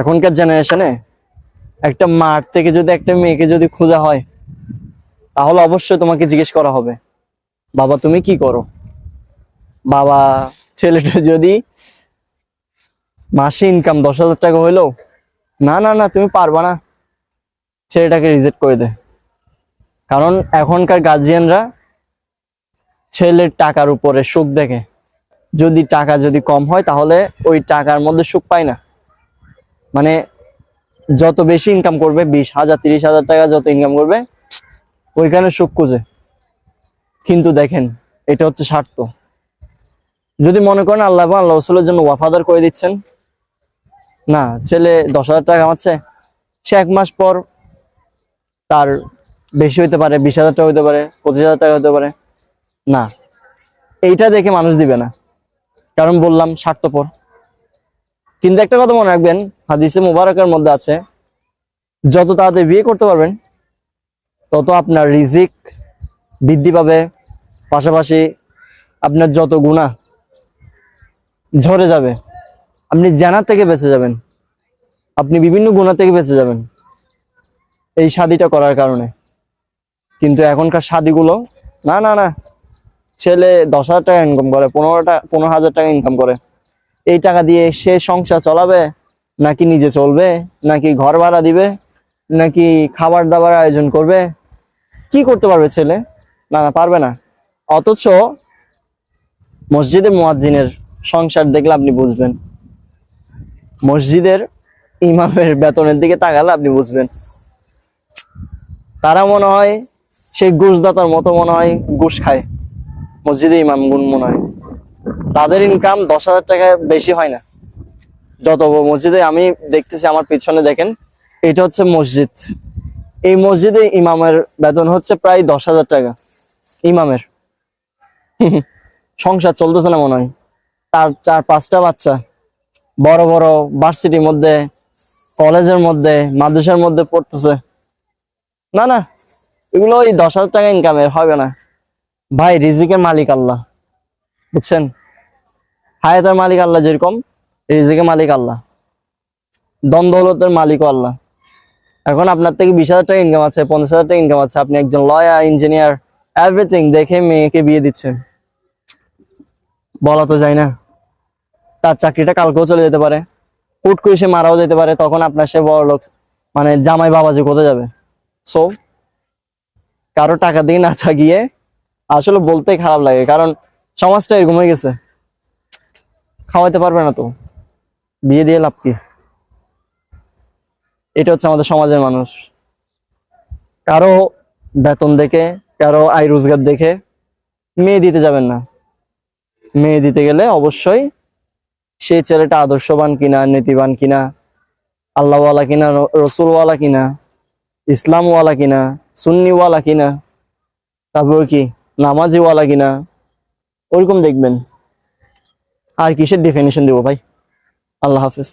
এখনকার জেনারেশনে একটা মাঠ থেকে যদি একটা মেয়েকে যদি খোঁজা হয়, তাহলে অবশ্যই তোমাকে জিজ্ঞেস করা হবে, বাবা তুমি কি করো? বাবা, ছেলেটা যদি মাসে ইনকাম 10,000 টাকা হইলো, না না না তুমি পারবা না, ছেলেটাকে রিজেক্ট করে দে। কারণ এখনকার গার্জিয়ানরা ছেলের টাকার উপরে সুখ দেখে। যদি টাকা যদি কম হয় তাহলে ওই টাকার মধ্যে সুখ পায় না। মানে যত বেশি ইনকাম করবে, 20,000 30,000 টাকা যত ইনকাম করবে, ওইখানে সুখ খুঁজে। কিন্তু দেখেন, এটা হচ্ছে স্বার্থ। যদি মনে করেন আল্লাহ এবং আল্লাহ রাসূলের জন্য ওয়াফাদার করে দিচ্ছেন, না ছেলে 10,000 টাকা কামাচ্ছে, সে 1 মাস পর তার বেশি হইতে পারে, 20,000 টাকা হইতে পারে, 25,000 টাকা হইতে পারে, না এইটা দেখে মানুষ দিবে না, কারণ বললাম স্বার্থপর। কিন্তু একটা কথা মনে রাখবেন, হাদিসে মুবারাকের মধ্যে আছে, যত তাড়াতাড়ি বিয়ে করতে পারবেন তত আপনার রিজিক বৃদ্ধি পাবে, পাশাপাশি আপনার যত গুনাহ ঝরে যাবে, আপনি জানার থেকে বেঁচে যাবেন, আপনি বিভিন্ন গুনাহ থেকে বেঁচে যাবেন এই শাদীটা করার কারণে। কিন্তু এখনকার শাদীগুলো, না না না, ছেলে 10,000 টাকা ইনকাম করে, 15,000 টাকা ইনকাম করে, এই টাকা দিয়ে সে সংসার চালাবে, নাকি নিজে চলবে, নাকি ঘর ভাড়া দিবে, নাকি খাবার দাবার আয়োজন করবে, কি করতে পারবে ছেলে? না না, পারবে না। অথচ মসজিদে মুয়াজ্জিনের সংসার দেখলে আপনি বুঝবেন, মসজিদের ইমামের বেতনের দিকে তাকালে আপনি বুঝবেন, তারা মনে হয় সেই ঘুষদাতার মতো মনে হয় ঘুষ খায়। মসজিদে ইমাম গুণ মনে হয় তাদের ইনকাম 10,000 টাকা বেশি হয় না। যত মসজিদে আমি দেখতেছি, আমার পিছনে দেখেন, এটা হচ্ছে মসজিদ। এই মসজিদে ইমামের বেতন হচ্ছে প্রায় 10,000 টাকা। ইমামের সংসার চলতেছে না মনে হয়, তার 4-5টা বাচ্চা, বড় বড় ভার্সিটির মধ্যে, কলেজের মধ্যে, মাদ্রাসার মধ্যে পড়তেছে। না না, এগুলো ওই 10,000 টাকা ইনকামের হবে না। ভাই, রিজিকের মালিক আল্লাহ, বুঝছেন? হায়াতের মালিক আল্লাহ যেরকম, রিজিকের মালিক আল্লাহ, ধন দৌলতের মালিকও আল্লাহ। এখন আপনার থেকে 20,000 টাকা ইনকাম আছে, 50,000 টাকা ইনকাম আছে, আপনি একজন লয়ার, ইঞ্জিনিয়ার, এভরিথিং দেখে মেয়েকে বিয়ে দিচ্ছেন, বলা তো যায় না। তার চাকরিটা কালকেও চলে যেতে পারে, হুট করে সে মারাও যেতে পারে, তখন আপনার সে বড় লোক মানে জামাই বাবাজি কোথায় যাবে? সো কারো টাকা দিয়ে নাচা গিয়ে, আসলে বলতে খারাপ লাগে, কারণ সমাজটা এরকম হয়ে গেছে, খাওয়াইতে পারবে না তো বিয়ে দিয়ে লাভ কি? এটা হচ্ছে আমাদের সমাজের মানুষ। কারো বেতন দেখে, কারো আয় রোজগার দেখে মেয়ে দিতে যাবেন না। মেয়ে দিতে গেলে অবশ্যই সেই ছেলেটা আদর্শবান কিনা, নীতিবান কিনা, আল্লাহওয়ালা কিনা, রসুলওয়ালা কিনা, ইসলামওয়ালা কিনা, সুন্নিওয়ালা কিনা, তারপর কি নামাজিওয়ালা কিনা, ওইরকম দেখবেন। আর কিসের ডেফিনিশন দিব ভাই? আল্লাহ হাফেজ।